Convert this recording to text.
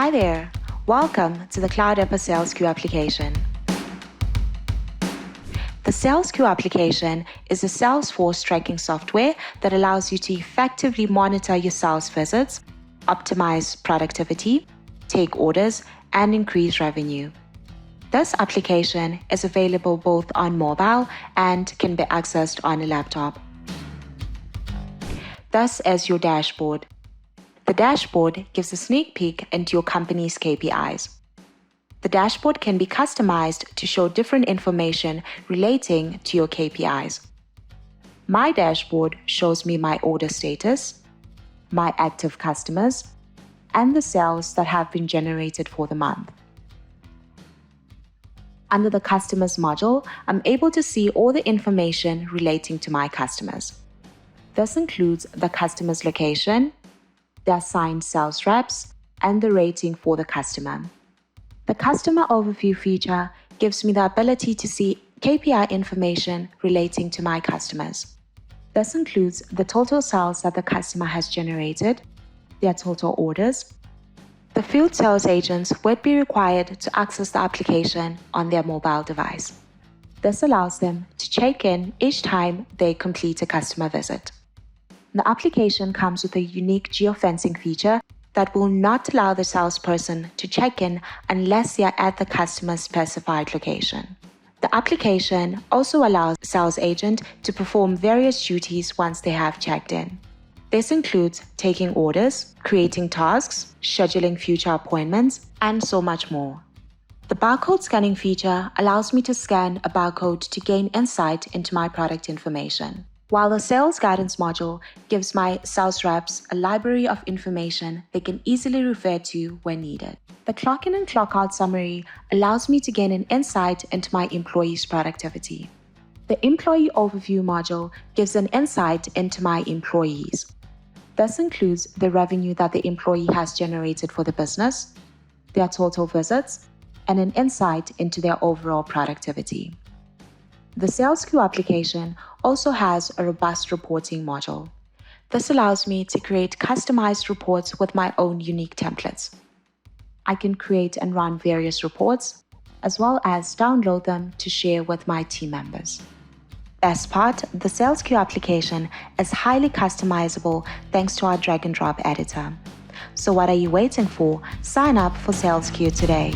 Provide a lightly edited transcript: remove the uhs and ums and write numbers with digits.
Hi there, welcome to the CloudApper SalesQ application. The SalesQ application is a Salesforce tracking software that allows you to effectively monitor your sales visits, optimize productivity, take orders, and increase revenue. This application is available both on mobile and can be accessed on a laptop. Thus is your dashboard. The dashboard gives a sneak peek into your company's KPIs. The dashboard can be customized to show different information relating to your KPIs. My dashboard shows me my order status, my active customers, and the sales that have been generated for the month. Under the Customers module, I'm able to see all the information relating to my customers. This includes the customer's location, the assigned sales reps, and the rating for the customer. The Customer Overview feature gives me the ability to see KPI information relating to my customers. This includes the total sales that the customer has generated, their total orders. The field sales agents would be required to access the application on their mobile device. This allows them to check in each time they complete a customer visit. The application comes with a unique geofencing feature that will not allow the salesperson to check in unless they are at the customer's specified location. The application also allows the sales agent to perform various duties once they have checked in. This includes taking orders, creating tasks, scheduling future appointments, and so much more. The barcode scanning feature allows me to scan a barcode to gain insight into my product information, while the Sales Guidance module gives my sales reps a library of information they can easily refer to when needed. The Clock In and Clock Out summary allows me to gain an insight into my employees' productivity. The Employee Overview module gives an insight into my employees. This includes the revenue that the employee has generated for the business, their total visits, and an insight into their overall productivity. The SalesQ application also has a robust reporting module. This allows me to create customized reports with my own unique templates. I can create and run various reports, as well as download them to share with my team members. Best part, the SalesQ application is highly customizable thanks to our drag and drop editor. So what are you waiting for? Sign up for SalesQ today.